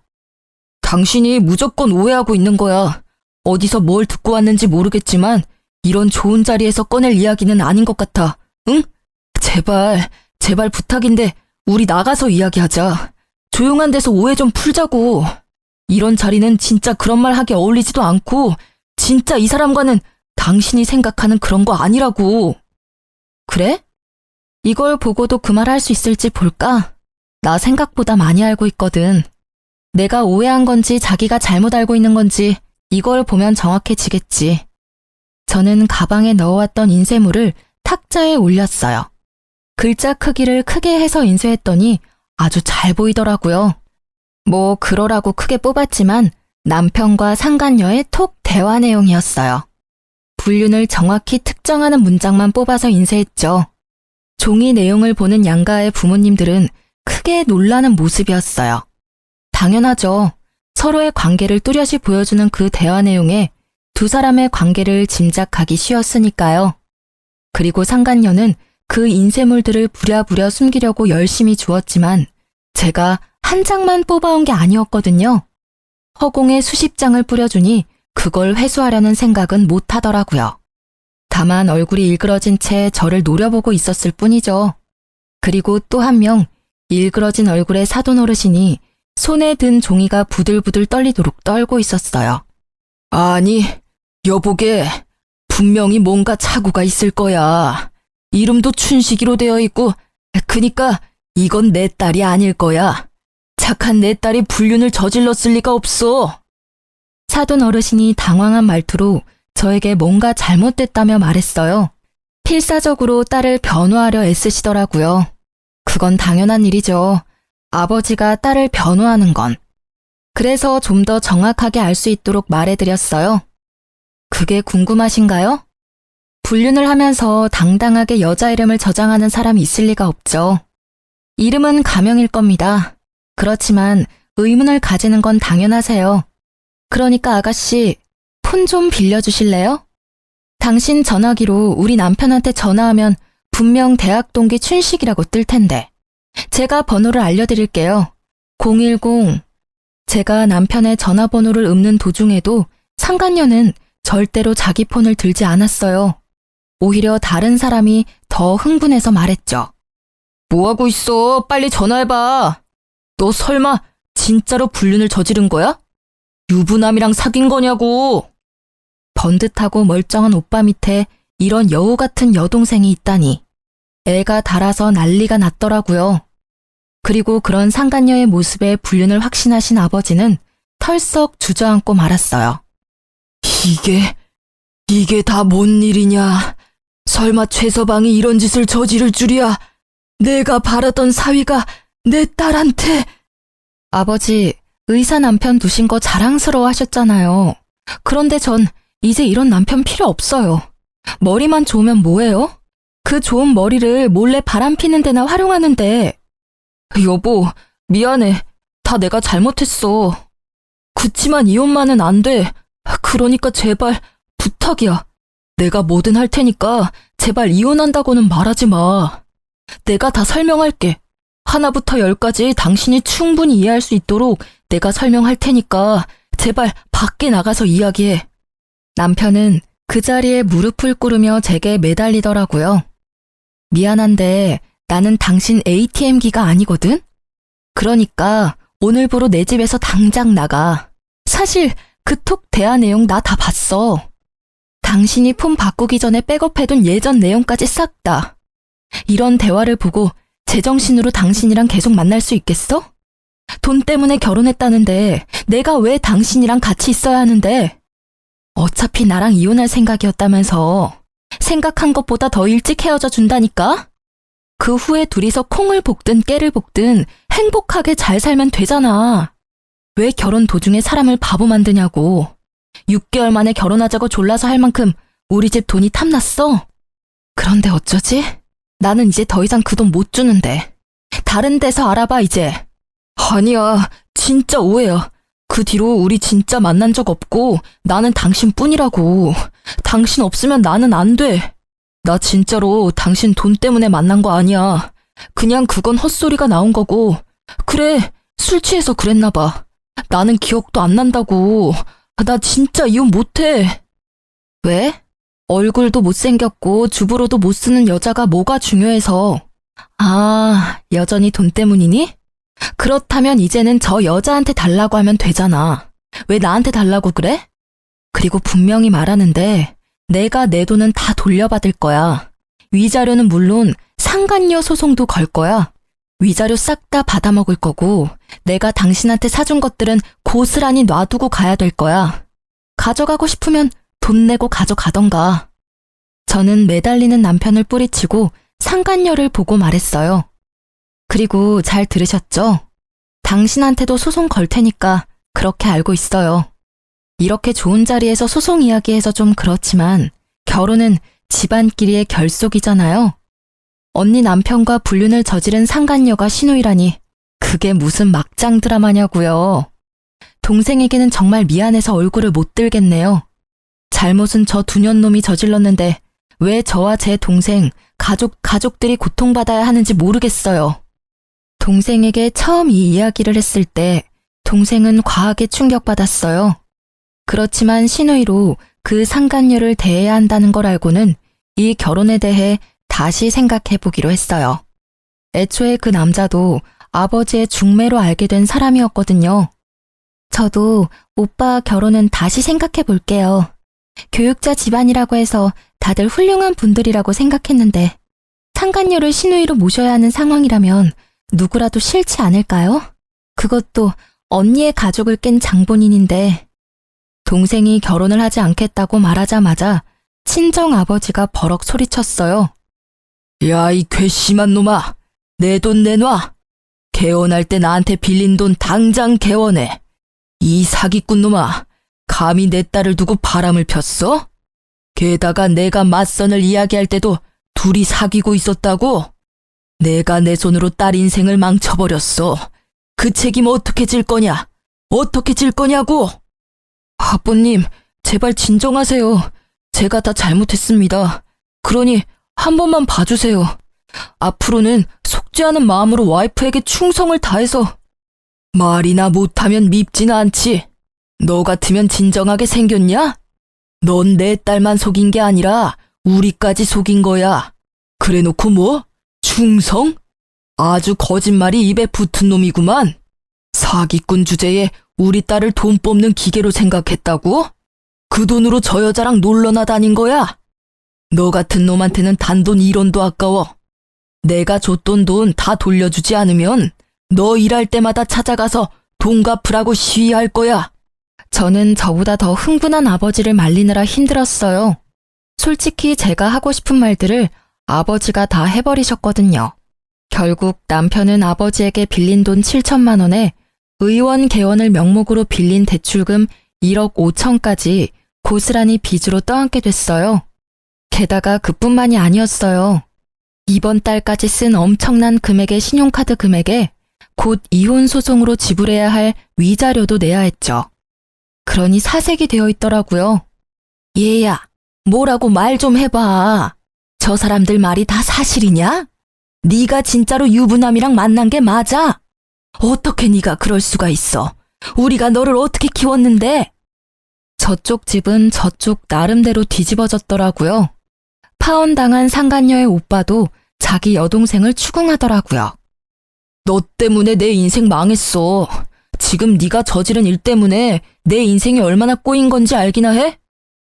당신이 무조건 오해하고 있는 거야. 어디서 뭘 듣고 왔는지 모르겠지만 이런 좋은 자리에서 꺼낼 이야기는 아닌 것 같아. 응? 제발 부탁인데 우리 나가서 이야기하자. 조용한 데서 오해 좀 풀자고. 이런 자리는 진짜 그런 말 하기 어울리지도 않고 진짜 이 사람과는 당신이 생각하는 그런 거 아니라고. 그래? 이걸 보고도 그 말 할 수 있을지 볼까? 나 생각보다 많이 알고 있거든. 내가 오해한 건지 자기가 잘못 알고 있는 건지 이걸 보면 정확해지겠지. 저는 가방에 넣어왔던 인쇄물을 탁자에 올렸어요. 글자 크기를 크게 해서 인쇄했더니 아주 잘 보이더라고요. 뭐 그러라고 크게 뽑았지만 남편과 상간녀의 톡 대화 내용이었어요. 불륜을 정확히 특정하는 문장만 뽑아서 인쇄했죠. 종이 내용을 보는 양가의 부모님들은 크게 놀라는 모습이었어요. 당연하죠. 서로의 관계를 뚜렷이 보여주는 그 대화 내용에 두 사람의 관계를 짐작하기 쉬웠으니까요. 그리고 상간녀는 그 인쇄물들을 부랴부랴 숨기려고 열심히 주었지만 제가 한 장만 뽑아온 게 아니었거든요. 허공에 수십 장을 뿌려주니 그걸 회수하려는 생각은 못 하더라고요. 다만 얼굴이 일그러진 채 저를 노려보고 있었을 뿐이죠. 그리고 또 한 명, 일그러진 얼굴의 사돈 어르신이 손에 든 종이가 부들부들 떨리도록 떨고 있었어요. 아니, 여보게, 분명히 뭔가 착오가 있을 거야. 이름도 춘식이로 되어 있고, 그니까 이건 내 딸이 아닐 거야. 착한 내 딸이 불륜을 저질렀을 리가 없어. 사돈 어르신이 당황한 말투로 저에게 뭔가 잘못됐다며 말했어요. 필사적으로 딸을 변호하려 애쓰시더라고요. 그건 당연한 일이죠. 아버지가 딸을 변호하는 건. 그래서 좀 더 정확하게 알 수 있도록 말해드렸어요. 그게 궁금하신가요? 불륜을 하면서 당당하게 여자 이름을 저장하는 사람이 있을 리가 없죠. 이름은 가명일 겁니다. 그렇지만 의문을 가지는 건 당연하세요. 그러니까 아가씨, 폰 좀 빌려주실래요? 당신 전화기로 우리 남편한테 전화하면 분명 대학 동기 춘식이라고 뜰 텐데. 제가 번호를 알려드릴게요. 010. 제가 남편의 전화번호를 읊는 도중에도 상간녀는 절대로 자기 폰을 들지 않았어요. 오히려 다른 사람이 더 흥분해서 말했죠. 뭐하고 있어? 빨리 전화해봐. 너 설마 진짜로 불륜을 저지른 거야? 유부남이랑 사귄 거냐고. 번듯하고 멀쩡한 오빠 밑에 이런 여우 같은 여동생이 있다니. 애가 달아서 난리가 났더라고요. 그리고 그런 상간녀의 모습에 불륜을 확신하신 아버지는 털썩 주저앉고 말았어요. 이게 다 뭔 일이냐. 설마 최서방이 이런 짓을 저지를 줄이야. 내가 바라던 사위가 내 딸한테. 아버지, 의사 남편 두신 거 자랑스러워 하셨잖아요. 그런데 전 이제 이런 남편 필요 없어요. 머리만 좋으면 뭐해요? 그 좋은 머리를 몰래 바람 피는 데나 활용하는데. 여보, 미안해. 다 내가 잘못했어. 그치만 이혼만은 안 돼. 그러니까 제발 부탁이야. 내가 뭐든 할 테니까 제발 이혼한다고는 말하지 마. 내가 다 설명할게. 하나부터 10까지 당신이 충분히 이해할 수 있도록 내가 설명할 테니까 제발 밖에 나가서 이야기해. 남편은 그 자리에 무릎을 꿇으며 제게 매달리더라고요. 미안한데 나는 당신 ATM기가 아니거든? 그러니까 오늘부로 내 집에서 당장 나가. 사실 그 톡 대화 내용 나 다 봤어. 당신이 폰 바꾸기 전에 백업해둔 예전 내용까지 싹 다. 이런 대화를 보고 제정신으로 당신이랑 계속 만날 수 있겠어? 돈 때문에 결혼했다는데 내가 왜 당신이랑 같이 있어야 하는데? 어차피 나랑 이혼할 생각이었다면서. 생각한 것보다 더 일찍 헤어져 준다니까? 그 후에 둘이서 콩을 볶든 깨를 볶든 행복하게 잘 살면 되잖아. 왜 결혼 도중에 사람을 바보 만드냐고. 6개월 만에 결혼하자고 졸라서 할 만큼 우리 집 돈이 탐났어? 그런데 어쩌지? 나는 이제 더 이상 그 돈 못 주는데. 다른 데서 알아봐 이제. 아니야, 진짜 오해야. 그 뒤로 우리 진짜 만난 적 없고 나는 당신뿐이라고. 당신 없으면 나는 안 돼. 나 진짜로 당신 돈 때문에 만난 거 아니야. 그냥 그건 헛소리가 나온 거고. 그래, 술 취해서 그랬나 봐. 나는 기억도 안 난다고. 나 진짜 이혼 못해. 왜? 얼굴도 못생겼고 주부로도 못 쓰는 여자가 뭐가 중요해서. 아, 여전히 돈 때문이니? 그렇다면 이제는 저 여자한테 달라고 하면 되잖아. 왜 나한테 달라고 그래? 그리고 분명히 말하는데 내가 내 돈은 다 돌려받을 거야. 위자료는 물론 상간녀 소송도 걸 거야. 위자료 싹 다 받아먹을 거고 내가 당신한테 사준 것들은 고스란히 놔두고 가야 될 거야. 가져가고 싶으면 돈 내고 가져가던가. 저는 매달리는 남편을 뿌리치고 상간녀를 보고 말했어요. 그리고 잘 들으셨죠? 당신한테도 소송 걸 테니까 그렇게 알고 있어요. 이렇게 좋은 자리에서 소송 이야기해서 좀 그렇지만 결혼은 집안끼리의 결속이잖아요. 언니 남편과 불륜을 저지른 상간녀가 시누이라니 그게 무슨 막장 드라마냐고요. 동생에게는 정말 미안해서 얼굴을 못 들겠네요. 잘못은 저 두년놈이 저질렀는데 왜 저와 제 동생, 가족들이 고통받아야 하는지 모르겠어요. 동생에게 처음 이 이야기를 했을 때 동생은 과하게 충격받았어요. 그렇지만 신우이로 그 상간녀를 대해야 한다는 걸 알고는 이 결혼에 대해 다시 생각해 보기로 했어요. 애초에 그 남자도 아버지의 중매로 알게 된 사람이었거든요. 저도 오빠 결혼은 다시 생각해 볼게요. 교육자 집안이라고 해서 다들 훌륭한 분들이라고 생각했는데 상간녀를 신우이로 모셔야 하는 상황이라면 누구라도 싫지 않을까요? 그것도 언니의 가족을 깬 장본인인데. 동생이 결혼을 하지 않겠다고 말하자마자 친정 아버지가 버럭 소리쳤어요. 야, 이 괘씸한 놈아! 내 돈 내놔! 개원할 때 나한테 빌린 돈 당장 개원해! 이 사기꾼 놈아! 감히 내 딸을 두고 바람을 폈어? 게다가 내가 맞선을 이야기할 때도 둘이 사귀고 있었다고? 내가 내 손으로 딸 인생을 망쳐버렸어. 그 책임 어떻게 질 거냐? 어떻게 질 거냐고! 아버님, 제발 진정하세요. 제가 다 잘못했습니다. 그러니 한 번만 봐주세요. 앞으로는 속지 않은 마음으로 와이프에게 충성을 다해서. 말이나 못하면 밉지는 않지. 너 같으면 진정하게 생겼냐? 넌 내 딸만 속인 게 아니라 우리까지 속인 거야. 그래놓고 뭐? 충성? 아주 거짓말이 입에 붙은 놈이구만. 사기꾼 주제에 우리 딸을 돈 뽑는 기계로 생각했다고? 그 돈으로 저 여자랑 놀러나 다닌 거야? 너 같은 놈한테는 단돈 1원도 아까워. 내가 줬던 돈 다 돌려주지 않으면 너 일할 때마다 찾아가서 돈 갚으라고 시위할 거야. 저는 저보다 더 흥분한 아버지를 말리느라 힘들었어요. 솔직히 제가 하고 싶은 말들을 아버지가 다 해버리셨거든요. 결국 남편은 아버지에게 빌린 돈 7천만 원에 의원 개원을 명목으로 빌린 대출금 1억 5천까지 고스란히 빚으로 떠안게 됐어요. 게다가 그뿐만이 아니었어요. 이번 달까지 쓴 엄청난 금액의 신용카드 금액에 곧 이혼 소송으로 지불해야 할 위자료도 내야 했죠. 그러니 사색이 되어 있더라고요. 얘야, 뭐라고 말 좀 해봐. 저 사람들 말이 다 사실이냐? 네가 진짜로 유부남이랑 만난 게 맞아? 어떻게 네가 그럴 수가 있어? 우리가 너를 어떻게 키웠는데? 저쪽 집은 저쪽 나름대로 뒤집어졌더라고요. 파혼당한 상간녀의 오빠도 자기 여동생을 추궁하더라고요. 너 때문에 내 인생 망했어. 지금 네가 저지른 일 때문에 내 인생이 얼마나 꼬인 건지 알기나 해?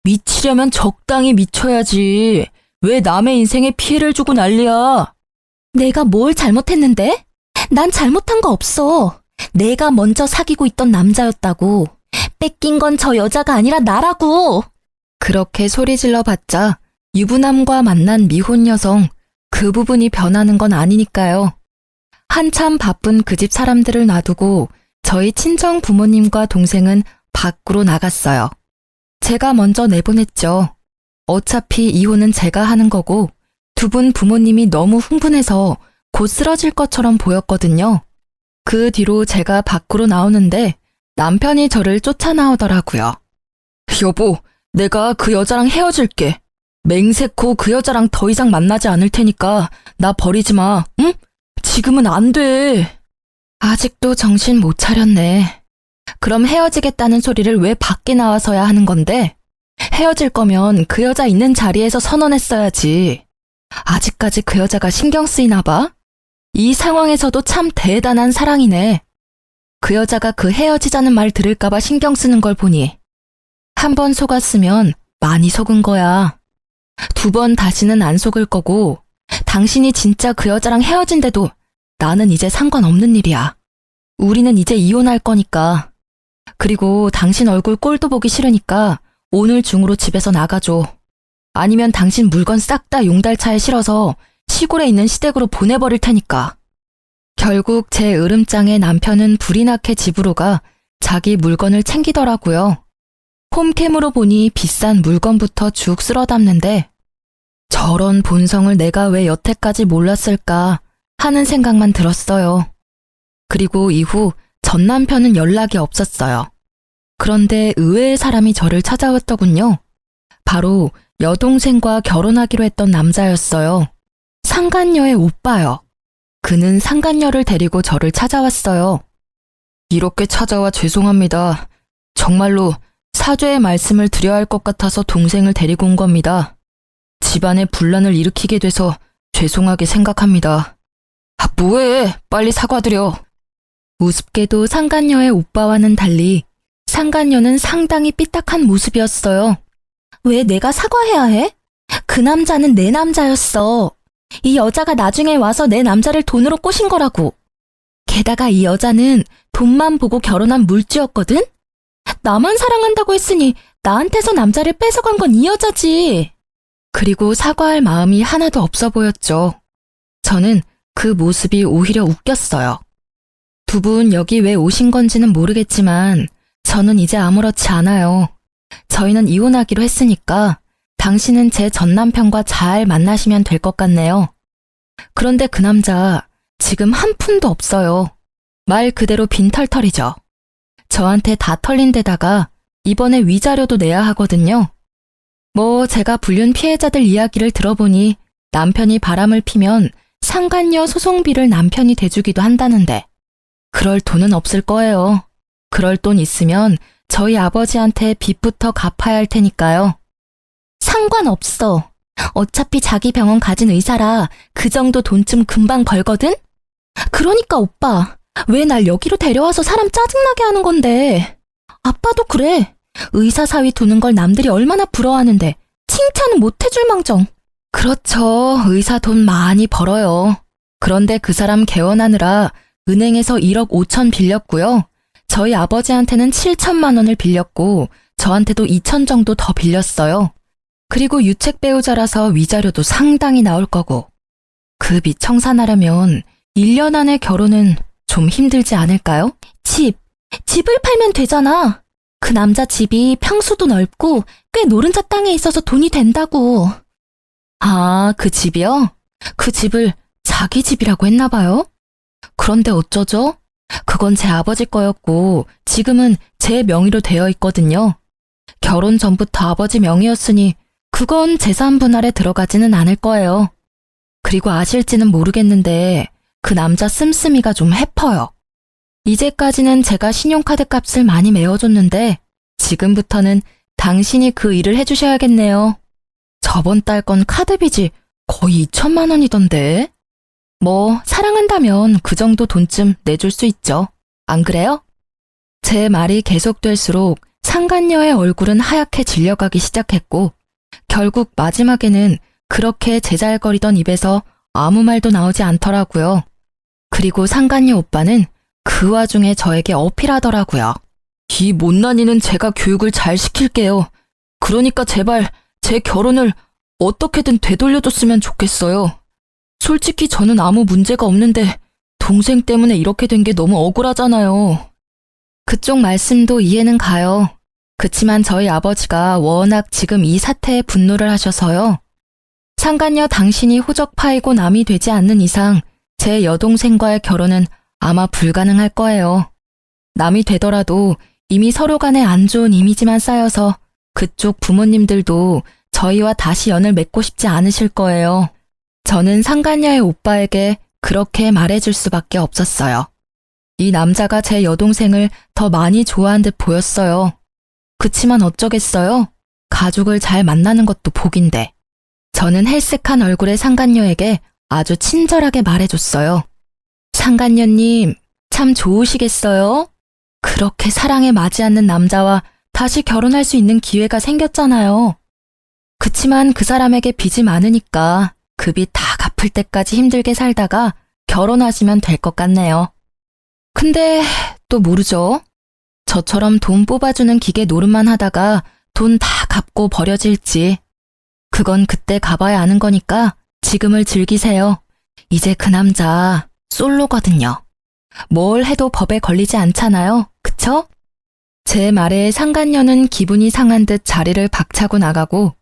미치려면 적당히 미쳐야지. 왜 남의 인생에 피해를 주고 난리야? 내가 뭘 잘못했는데? 난 잘못한 거 없어. 내가 먼저 사귀고 있던 남자였다고. 뺏긴 건 저 여자가 아니라 나라고. 그렇게 소리질러 봤자 유부남과 만난 미혼 여성, 그 부분이 변하는 건 아니니까요. 한참 바쁜 그 집 사람들을 놔두고 저희 친정 부모님과 동생은 밖으로 나갔어요. 제가 먼저 내보냈죠. 어차피 이혼은 제가 하는 거고 두 분 부모님이 너무 흥분해서 곧 쓰러질 것처럼 보였거든요. 그 뒤로 제가 밖으로 나오는데 남편이 저를 쫓아 나오더라고요. 여보, 내가 그 여자랑 헤어질게. 맹세코 그 여자랑 더 이상 만나지 않을 테니까 나 버리지 마, 응? 지금은 안 돼. 아직도 정신 못 차렸네. 그럼 헤어지겠다는 소리를 왜 밖에 나와서야 하는 건데? 헤어질 거면 그 여자 있는 자리에서 선언했어야지. 아직까지 그 여자가 신경 쓰이나 봐? 이 상황에서도 참 대단한 사랑이네. 그 여자가 그 헤어지자는 말 들을까봐 신경 쓰는 걸 보니 한 번 속았으면 많이 속은 거야. 두 번 다시는 안 속을 거고 당신이 진짜 그 여자랑 헤어진대도 나는 이제 상관없는 일이야. 우리는 이제 이혼할 거니까. 그리고 당신 얼굴 꼴도 보기 싫으니까 오늘 중으로 집에서 나가줘. 아니면 당신 물건 싹 다 용달차에 실어서 시골에 있는 시댁으로 보내버릴 테니까. 결국 제 으름장에 남편은 불이 나게 집으로 가 자기 물건을 챙기더라고요. 홈캠으로 보니 비싼 물건부터 쭉 쓸어 담는데 저런 본성을 내가 왜 여태까지 몰랐을까 하는 생각만 들었어요. 그리고 이후 전 남편은 연락이 없었어요. 그런데 의외의 사람이 저를 찾아왔더군요. 바로 여동생과 결혼하기로 했던 남자였어요. 상간녀의 오빠요. 그는 상간녀를 데리고 저를 찾아왔어요. 이렇게 찾아와 죄송합니다. 정말로 사죄의 말씀을 드려야 할 것 같아서 동생을 데리고 온 겁니다. 집안에 분란을 일으키게 돼서 죄송하게 생각합니다. 아, 뭐해? 빨리 사과드려. 우습게도 상간녀의 오빠와는 달리 상간녀는 상당히 삐딱한 모습이었어요. 왜 내가 사과해야 해? 그 남자는 내 남자였어. 이 여자가 나중에 와서 내 남자를 돈으로 꼬신 거라고. 게다가 이 여자는 돈만 보고 결혼한 물주였거든? 나만 사랑한다고 했으니 나한테서 남자를 뺏어간 건 이 여자지. 그리고 사과할 마음이 하나도 없어 보였죠. 저는 그 모습이 오히려 웃겼어요. 두 분 여기 왜 오신 건지는 모르겠지만 저는 이제 아무렇지 않아요. 저희는 이혼하기로 했으니까 당신은 제 전남편과 잘 만나시면 될 것 같네요. 그런데 그 남자 지금 한 푼도 없어요. 말 그대로 빈털털이죠. 저한테 다 털린 데다가 이번에 위자료도 내야 하거든요. 뭐 제가 불륜 피해자들 이야기를 들어보니 남편이 바람을 피면 상간녀 소송비를 남편이 대주기도 한다는데 그럴 돈은 없을 거예요. 그럴 돈 있으면 저희 아버지한테 빚부터 갚아야 할 테니까요. 상관없어. 어차피 자기 병원 가진 의사라 그 정도 돈쯤 금방 벌거든? 그러니까 오빠, 왜 날 여기로 데려와서 사람 짜증나게 하는 건데? 아빠도 그래. 의사 사위 두는 걸 남들이 얼마나 부러워하는데 칭찬은 못 해줄 망정. 그렇죠. 의사 돈 많이 벌어요. 그런데 그 사람 개원하느라 은행에서 1억 5천 빌렸고요. 저희 아버지한테는 7천만 원을 빌렸고 저한테도 2천 정도 더 빌렸어요. 그리고 유책 배우자라서 위자료도 상당히 나올 거고. 그 빚 청산하려면 1년 안에 결혼은 좀 힘들지 않을까요? 집을 팔면 되잖아. 그 남자 집이 평수도 넓고 꽤 노른자 땅에 있어서 돈이 된다고. 아, 그 집이요? 그 집을 자기 집이라고 했나 봐요? 그런데 어쩌죠? 그건 제 아버지 거였고 지금은 제 명의로 되어 있거든요. 결혼 전부터 아버지 명의였으니 그건 재산 분할에 들어가지는 않을 거예요. 그리고 아실지는 모르겠는데 그 남자 씀씀이가 좀 해퍼요. 이제까지는 제가 신용카드 값을 많이 메워줬는데 지금부터는 당신이 그 일을 해주셔야겠네요. 저번 달 건 카드빚이 거의 2천만 원이던데. 뭐 사랑한다면 그 정도 돈쯤 내줄 수 있죠. 안 그래요? 제 말이 계속될수록 상간녀의 얼굴은 하얗게 질려가기 시작했고 결국 마지막에는 그렇게 제잘거리던 입에서 아무 말도 나오지 않더라고요. 그리고 상간녀 오빠는 그 와중에 저에게 어필하더라고요. 이 못난이는 제가 교육을 잘 시킬게요. 그러니까 제발 제 결혼을 어떻게든 되돌려줬으면 좋겠어요. 솔직히 저는 아무 문제가 없는데 동생 때문에 이렇게 된 게 너무 억울하잖아요. 그쪽 말씀도 이해는 가요. 그치만 저희 아버지가 워낙 지금 이 사태에 분노를 하셔서요. 상간녀 당신이 호적 파이고 남이 되지 않는 이상 제 여동생과의 결혼은 아마 불가능할 거예요. 남이 되더라도 이미 서로 간에 안 좋은 이미지만 쌓여서 그쪽 부모님들도 저희와 다시 연을 맺고 싶지 않으실 거예요. 저는 상간녀의 오빠에게 그렇게 말해줄 수밖에 없었어요. 이 남자가 제 여동생을 더 많이 좋아한 듯 보였어요. 그치만 어쩌겠어요? 가족을 잘 만나는 것도 복인데. 저는 헬쓱한 얼굴의 상간녀에게 아주 친절하게 말해줬어요. 상간녀님, 참 좋으시겠어요? 그렇게 사랑에 맞지 않는 남자와 다시 결혼할 수 있는 기회가 생겼잖아요. 그치만 그 사람에게 빚이 많으니까 그 빚 다 갚을 때까지 힘들게 살다가 결혼하시면 될 것 같네요. 근데 또 모르죠? 저처럼 돈 뽑아주는 기계 노릇만 하다가 돈 다 갚고 버려질지. 그건 그때 가봐야 아는 거니까 지금을 즐기세요. 이제 그 남자 솔로거든요. 뭘 해도 법에 걸리지 않잖아요. 그쵸? 제 말에 상간녀는 기분이 상한 듯 자리를 박차고 나가고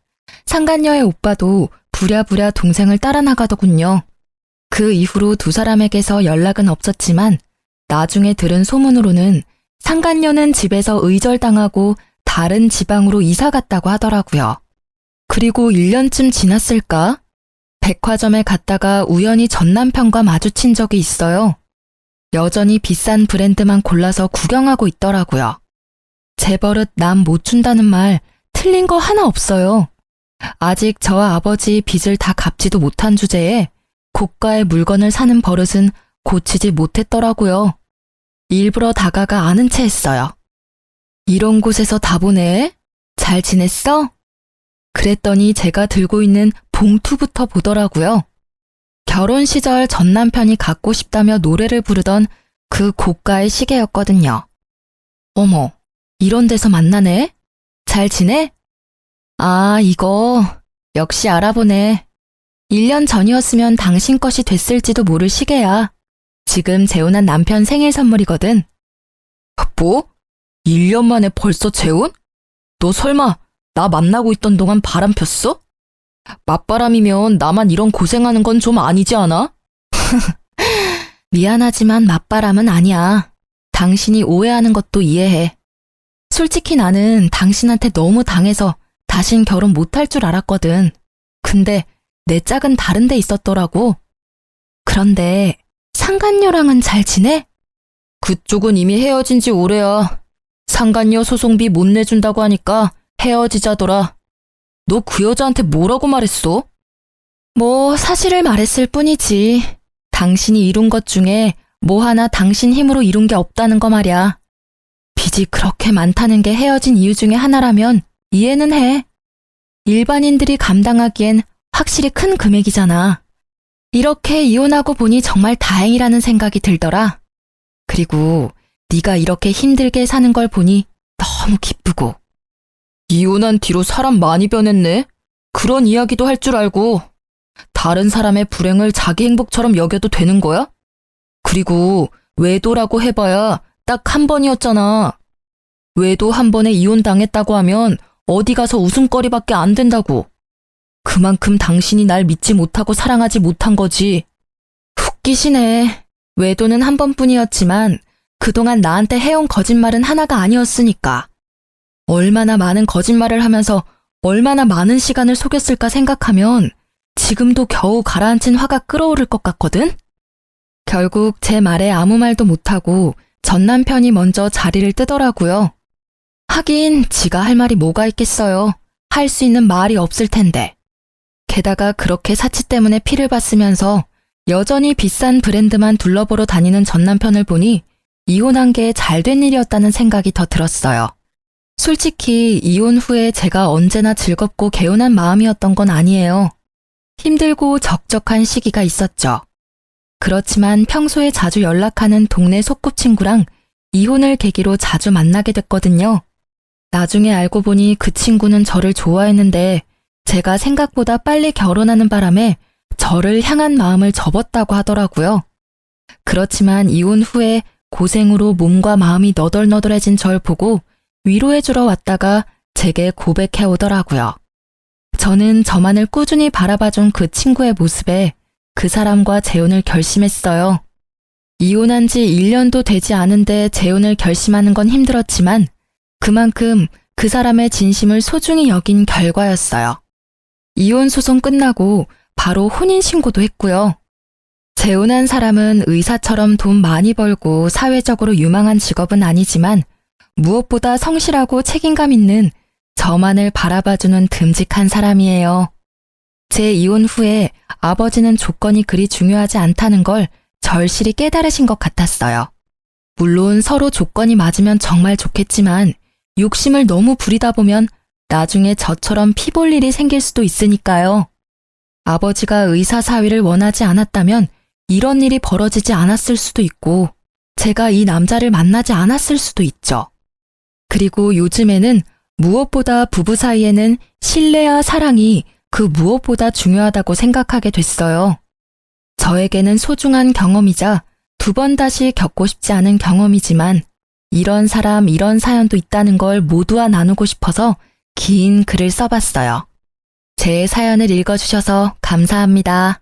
상간녀의 오빠도 부랴부랴 동생을 따라 나가더군요. 그 이후로 두 사람에게서 연락은 없었지만 나중에 들은 소문으로는 상간녀는 집에서 의절당하고 다른 지방으로 이사 갔다고 하더라고요. 그리고 1년쯤 지났을까? 백화점에 갔다가 우연히 전 남편과 마주친 적이 있어요. 여전히 비싼 브랜드만 골라서 구경하고 있더라고요. 제 버릇 남 못 준다는 말 틀린 거 하나 없어요. 아직 저와 아버지 빚을 다 갚지도 못한 주제에 고가의 물건을 사는 버릇은 고치지 못했더라고요. 일부러 다가가 아는 체 했어요. 이런 곳에서 다 보네? 잘 지냈어? 그랬더니 제가 들고 있는 봉투부터 보더라고요. 결혼 시절 전 남편이 갖고 싶다며 노래를 부르던 그 고가의 시계였거든요. 어머, 이런 데서 만나네? 잘 지내? 아, 이거 역시 알아보네. 1년 전이었으면 당신 것이 됐을지도 모를 시계야. 지금 재혼한 남편 생일 선물이거든. 뭐? 1년 만에 벌써 재혼? 너 설마 나 만나고 있던 동안 바람 폈어? 맞바람이면 나만 이런 고생하는 건 좀 아니지 않아? 미안하지만 맞바람은 아니야. 당신이 오해하는 것도 이해해. 솔직히 나는 당신한테 너무 당해서 다신 결혼 못할 줄 알았거든. 근데 내 짝은 다른 데 있었더라고. 그런데 상간녀랑은 잘 지내? 그쪽은 이미 헤어진 지 오래야. 상간녀 소송비 못 내준다고 하니까 헤어지자더라. 너 그 여자한테 뭐라고 말했어? 뭐 사실을 말했을 뿐이지. 당신이 이룬 것 중에 뭐 하나 당신 힘으로 이룬 게 없다는 거 말이야. 빚이 그렇게 많다는 게 헤어진 이유 중에 하나라면 이해는 해. 일반인들이 감당하기엔 확실히 큰 금액이잖아. 이렇게 이혼하고 보니 정말 다행이라는 생각이 들더라. 그리고 네가 이렇게 힘들게 사는 걸 보니 너무 기쁘고. 이혼한 뒤로 사람 많이 변했네. 그런 이야기도 할 줄 알고. 다른 사람의 불행을 자기 행복처럼 여겨도 되는 거야? 그리고 외도라고 해봐야 딱 한 번이었잖아. 외도 한 번에 이혼당했다고 하면 어디 가서 웃음거리밖에 안 된다고. 그만큼 당신이 날 믿지 못하고 사랑하지 못한 거지. 웃기시네. 외도는 한 번뿐이었지만 그동안 나한테 해온 거짓말은 하나가 아니었으니까. 얼마나 많은 거짓말을 하면서 얼마나 많은 시간을 속였을까 생각하면 지금도 겨우 가라앉힌 화가 끓어오를 것 같거든? 결국 제 말에 아무 말도 못하고 전 남편이 먼저 자리를 뜨더라고요. 하긴 지가 할 말이 뭐가 있겠어요. 할 수 있는 말이 없을 텐데. 게다가 그렇게 사치 때문에 피를 봤으면서 여전히 비싼 브랜드만 둘러보러 다니는 전 남편을 보니 이혼한 게 잘된 일이었다는 생각이 더 들었어요. 솔직히 이혼 후에 제가 언제나 즐겁고 개운한 마음이었던 건 아니에요. 힘들고 적적한 시기가 있었죠. 그렇지만 평소에 자주 연락하는 동네 소꿉친구랑 이혼을 계기로 자주 만나게 됐거든요. 나중에 알고 보니 그 친구는 저를 좋아했는데 제가 생각보다 빨리 결혼하는 바람에 저를 향한 마음을 접었다고 하더라고요. 그렇지만 이혼 후에 고생으로 몸과 마음이 너덜너덜해진 절 보고 위로해주러 왔다가 제게 고백해 오더라고요. 저는 저만을 꾸준히 바라봐준 그 친구의 모습에 그 사람과 재혼을 결심했어요. 이혼한 지 1년도 되지 않은데 재혼을 결심하는 건 힘들었지만 그만큼 그 사람의 진심을 소중히 여긴 결과였어요. 이혼 소송 끝나고 바로 혼인신고도 했고요. 재혼한 사람은 의사처럼 돈 많이 벌고 사회적으로 유망한 직업은 아니지만 무엇보다 성실하고 책임감 있는 저만을 바라봐주는 듬직한 사람이에요. 제 이혼 후에 아버지는 조건이 그리 중요하지 않다는 걸 절실히 깨달으신 것 같았어요. 물론 서로 조건이 맞으면 정말 좋겠지만 욕심을 너무 부리다 보면 나중에 저처럼 피 볼 일이 생길 수도 있으니까요. 아버지가 의사 사위를 원하지 않았다면 이런 일이 벌어지지 않았을 수도 있고 제가 이 남자를 만나지 않았을 수도 있죠. 그리고 요즘에는 무엇보다 부부 사이에는 신뢰와 사랑이 그 무엇보다 중요하다고 생각하게 됐어요. 저에게는 소중한 경험이자 두 번 다시 겪고 싶지 않은 경험이지만 이런 사람, 이런 사연도 있다는 걸 모두와 나누고 싶어서 긴 글을 써봤어요. 제 사연을 읽어주셔서 감사합니다.